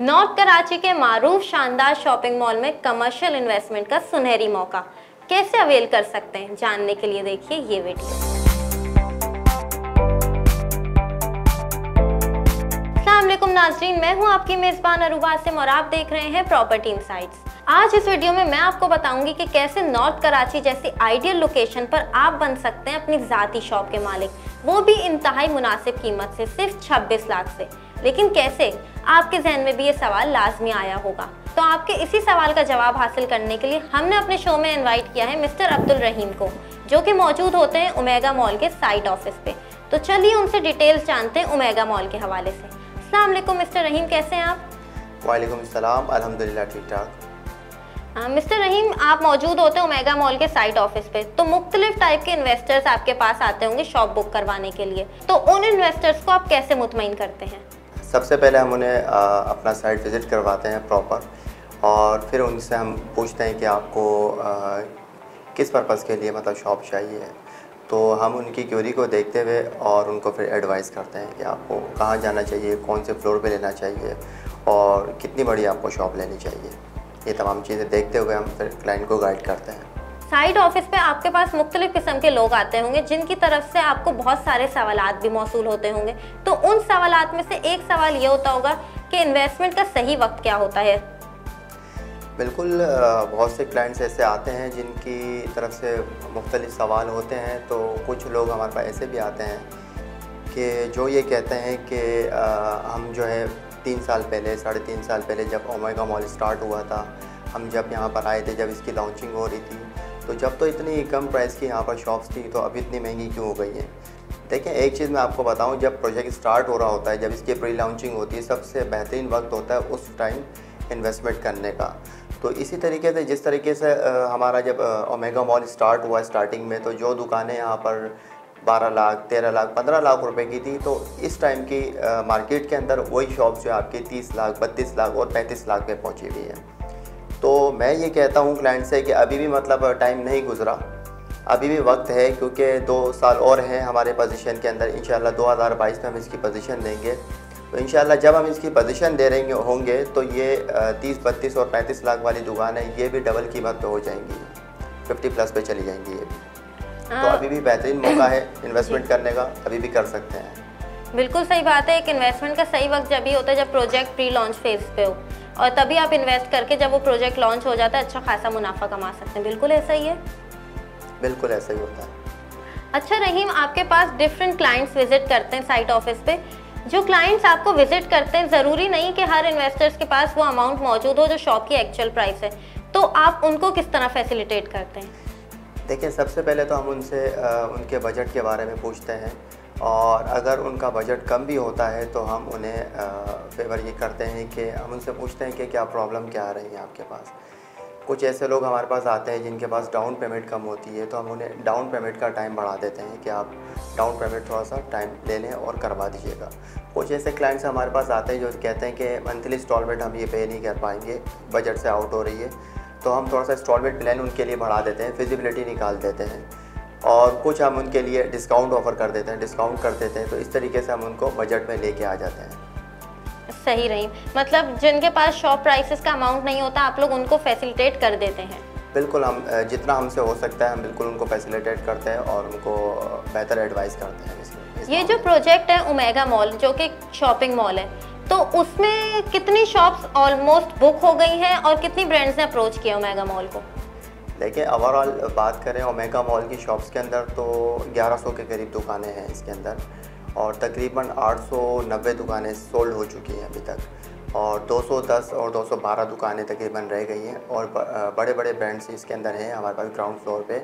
North Karachi के मारूफ शानदार shopping mall में कमर्शियल इन्वेस्टमेंट का सुनहरी मौका कैसे अवेल कर सकते हैं, जानने के लिए देखिए ये वीडियो। अस्सलाम वालेकुम नाज़रीन, मैं हूं आपकी मेज़बान अरूबा आसिम और आप देख रहे हैं प्रॉपर्टी इनसाइट्स। आज इस वीडियो में मैं आपको बताऊंगी कि कैसे नॉर्थ कराची जैसी आइडियल लोकेशन पर आप बन सकते हैं अपनी ज़ाती शॉप के मालिक, वो भी इंतहाई मुनासिब कीमत से, सिर्फ 26 लाख से। लेकिन कैसे? आपके जहन में भी ये सवाल लाजमी आया होगा। तो आपके इसी सवाल का जवाब हासिल करने के लिए हमने अपने शो में इनवाइट किया है मिस्टर अब्दुल रहीम को, जो कि मौजूद होते हैं ओमेगा मॉल के साइट ऑफिस पे। तो चलिए उनसे डिटेल्स जानते हैं ओमेगा मॉल के हवाले से। अस्सलाम वालेकुम मिस्टर रहीम, कैसे हैं आप? वालेकुम सलाम, अल्हम्दुलिल्लाह ठीक ठाक। मिस्टर रहीम, आप मौजूद होते हैं ओमेगा मॉल के साइट ऑफिस पे, तो मुख्तलिफ टाइप के इन्वेस्टर्स आपके पास आते होंगे शॉप बुक करवाने के लिए, तो उन इन्वेस्टर्स को आप कैसे मुतमईन करते हैं? सबसे पहले हम उन्हें अपना साइट विज़िट करवाते हैं प्रॉपर, और फिर उनसे हम पूछते हैं कि आपको किस पर्पज़ के लिए मतलब शॉप चाहिए। तो हम उनकी क्यूरी को देखते हुए और उनको फिर एडवाइस करते हैं कि आपको कहाँ जाना चाहिए, कौन से फ्लोर पे लेना चाहिए और कितनी बड़ी आपको शॉप लेनी चाहिए। ये तमाम चीज़ें देखते हुए हम फिर क्लाइंट को गाइड करते हैं। साइट ऑफिस पे आपके पास मुख्तलिफ किस्म के लोग आते होंगे जिनकी तरफ से आपको बहुत सारे सवालात भी मौसूल होते होंगे, तो उन सवालात में से एक सवाल ये होता होगा कि इन्वेस्टमेंट का सही वक्त क्या होता है? बिल्कुल, बहुत से क्लाइंट्स ऐसे आते हैं जिनकी तरफ से मुख्तलिफ सवाल होते हैं। तो कुछ लोग हमारे पास ऐसे भी आते हैं कि जो ये कहते हैं कि हम जो है 3 साल पहले, 3.5 साल पहले जब ओमेगा मॉल स्टार्ट हुआ था, हम जब यहाँ पर आए थे, जब इसकी लॉन्चिंग हो रही थी, तो जब तो इतनी कम प्राइस की यहाँ पर शॉप्स थी, तो अभी इतनी महंगी क्यों हो गई हैं। देखिए, एक चीज़ मैं आपको बताऊँ, जब प्रोजेक्ट स्टार्ट हो रहा होता है, जब इसकी प्री लॉन्चिंग होती है, सबसे बेहतरीन वक्त होता है उस टाइम इन्वेस्टमेंट करने का। तो इसी तरीके से जिस तरीके से हमारा जब ओमेगा मॉल स्टार्ट हुआ स्टार्टिंग में, तो जो दुकानें यहाँ पर 12 लाख, 13 लाख, 15 लाख रुपए की थी, तो इस टाइम की मार्केट के अंदर वही शॉप जो है आपकी 30 लाख, 32 लाख और 35 लाख पे पहुँची हुई है। तो मैं ये कहता हूँ क्लाइंट से कि अभी भी मतलब टाइम नहीं गुजरा, अभी भी वक्त है, क्योंकि 2 साल और हैं हमारे पोजीशन के अंदर। इंशाल्लाह 2022 में हम इसकी पोजीशन देंगे। तो इंशाल्लाह जब हम इसकी पोजीशन दे रहे होंगे तो ये 30, 32 और 35 लाख वाली दुकान है, ये भी डबल कीमत पे हो जाएंगी, 50+ पे चली जाएंगी ये भी। तो अभी भी बेहतरीन मौका है इन्वेस्टमेंट करने का, अभी भी कर सकते हैं। बिल्कुल सही बात है। एक इन्वेस्टमेंट का सही वक्त जब ही होता है जब प्रोजेक्ट प्री लॉन्च फेज पे हो, और तभी आप इन्वेस्ट करके जब वो प्रोजेक्ट लॉन्च हो जाता है अच्छा खासा मुनाफा कमा सकते हैं। बिल्कुल ऐसा ही है, बिल्कुल ऐसा ही होता है। अच्छा रहीम, आपके पास डिफरेंट क्लाइंट्स विजिट करते हैं साइट ऑफिस पे। जो क्लाइंट्स आपको विजिट करते हैं, ज़रूरी नहीं कि हर इन्वेस्टर्स के पास वो अमाउंट मौजूद हो जो शॉप की एक्चुअल प्राइस है, तो आप उनको किस तरह फैसिलिटेट करते हैं? देखिए, सबसे पहले तो हम उनसे उनके बजट के बारे में पूछते हैं, और अगर उनका बजट कम भी होता है तो हम उन्हें फेवर ये करते हैं कि हम उनसे पूछते हैं कि क्या प्रॉब्लम क्या आ रही है आपके पास। कुछ ऐसे लोग हमारे पास आते हैं जिनके पास डाउन पेमेंट कम होती है, तो हम उन्हें डाउन पेमेंट का टाइम बढ़ा देते हैं कि आप डाउन पेमेंट थोड़ा सा टाइम ले लें और करवा दीजिएगा। कुछ ऐसे क्लाइंट्स हमारे पास आते हैं जो कहते हैं कि मंथली इंस्टॉलमेंट हम ये पे नहीं कर पाएंगे, बजट से आउट हो रही है, तो हम थोड़ा सा इंस्टॉलमेंट प्लान उनके लिए बढ़ा देते हैं, फिजिबिलिटी निकाल देते हैं, और कुछ हम उनके लिए डिस्काउंट ऑफ़र कर देते हैं, डिस्काउंट कर देते हैं। तो इस तरीके से हम उनको बजट में लेके आ जाते हैं। सही रही, मतलब जिनके पास शॉप प्राइसेस का अमाउंट नहीं होता, आप लोग उनको फैसिलिटेट कर देते हैं? बिल्कुल, हम जितना हमसे हो सकता है हम बिल्कुल उनको फैसिलिटेट करते हैं और उनको बेहतर एडवाइस करते हैं इसमें। ये जो प्रोजेक्ट है ओमेगा मॉल, जो कि शॉपिंग मॉल है, तो उसमें कितनी शॉप्स ऑलमोस्ट बुक हो गई हैं और कितनी ब्रांड्स ने अप्रोच किया ओमेगा मॉल को? देखिए, ओवरऑल बात करें ओमेगा मॉल की शॉप्स के अंदर, तो 1100 के करीब दुकानें हैं इसके अंदर, और तकरीबन 890 दुकानें सोल्ड हो चुकी हैं अभी तक, और 210 और 212 दुकानें तकरीबन रह गई हैं। और बड़े बड़े ब्रांड्स इसके अंदर हैं हमारे पास ग्राउंड फ्लोर पे,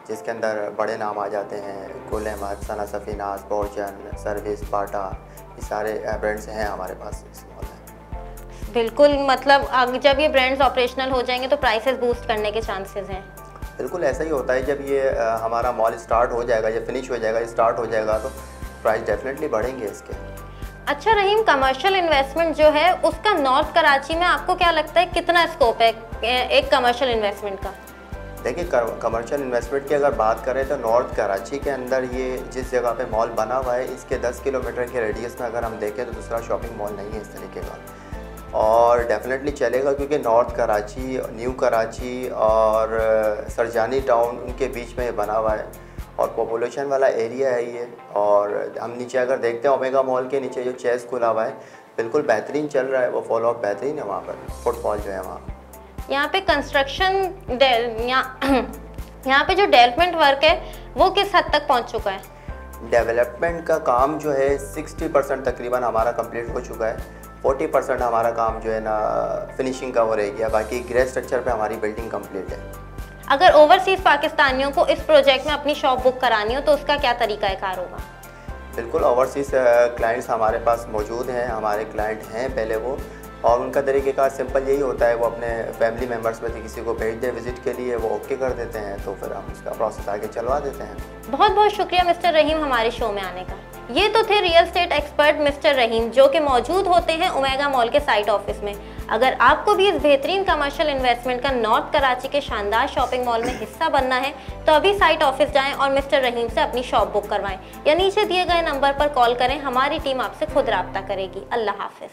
जिसके अंदर बड़े नाम आ जाते हैं, गुल अहमद, सना सफ़ीनाज़, बोर्जन, सर्विस, बाटा, ये सारे ब्रांड्स हैं हमारे पास इस मॉल में। बिल्कुल, मतलब जब ये ब्रांड्स ऑपरेशनल हो जाएंगे तो प्राइसेस बूस्ट करने के चांसेस हैं। बिल्कुल ऐसा ही होता है, जब ये हमारा मॉल स्टार्ट हो जाएगा, जब फिनिश हो जाएगा, स्टार्ट हो जाएगा, तो प्राइस डेफिनेटली बढ़ेंगे इसके। अच्छा रहीम, कमर्शियल इन्वेस्टमेंट जो है उसका नॉर्थ कराची में आपको क्या लगता है कितना स्कोप है एक कमर्शियल इन्वेस्टमेंट का? देखिए, कमर्शियल इन्वेस्टमेंट की अगर बात करें तो नॉर्थ कराची के अंदर ये जिस जगह पे मॉल बना हुआ है, इसके 10 किलोमीटर के रेडियस में अगर हम देखें तो दूसरा शॉपिंग मॉल नहीं है इस तरीके का। और डेफिनेटली चलेगा, क्योंकि नॉर्थ कराची, न्यू कराची और सरजानी टाउन उनके बीच में ये बना हुआ है और पॉपुलेशन वाला एरिया है ये। और हम नीचे अगर देखते हैं ओमेगा मॉल के नीचे जो चेस खुला हुआ है बिल्कुल बेहतरीन चल रहा है, वो फॉलो अप बेहतरीन है वहाँ पर, फुटफॉल जो है वहाँ। यहाँ पे कंस्ट्रक्शन यहाँ पे जो डेवलपमेंट वर्क है वो किस हद तक पहुँच चुका है? डेवलपमेंट का काम जो है 60% तकरीबन हमारा कंप्लीट हो चुका है। 40% हमारा काम जो है ना फिनिशिंग का वो रह गया, बाकी ग्रे स्ट्रक्चर पे हमारी बिल्डिंग कंप्लीट है। अगर ओवरसीज़ पाकिस्तानियों को इस प्रोजेक्ट में अपनी शॉप बुक करानी हो तो उसका क्या तरीक़ाकार होगा? बिल्कुल, ओवरसीज़ क्लाइंट्स हमारे पास मौजूद हैं, हमारे क्लाइंट हैं पहले वो, और उनका तरीक़ेकार सिंपल यही होता है, वो अपने फैमिली मेम्बर्स में से किसी को भेज दें विज़िट के लिए, वो ओके कर देते हैं, तो फिर हम उसका प्रोसेस आगे चलवा देते हैं। बहुत बहुत शुक्रिया मिस्टर रहीम हमारे शो में आने का। ये तो थे रियल एस्टेट एक्सपर्ट मिस्टर रहीम, जो कि मौजूद होते हैं ओमेगा मॉल के साइट ऑफिस में। अगर आपको भी इस बेहतरीन कमर्शियल इन्वेस्टमेंट का नॉर्थ कराची के शानदार शॉपिंग मॉल में हिस्सा बनना है तो अभी साइट ऑफिस जाएं और मिस्टर रहीम से अपनी शॉप बुक करवाएं या नीचे दिए गए नंबर पर कॉल करें, हमारी टीम आपसे खुद राब्ता करेगी। अल्लाह हाफिज़।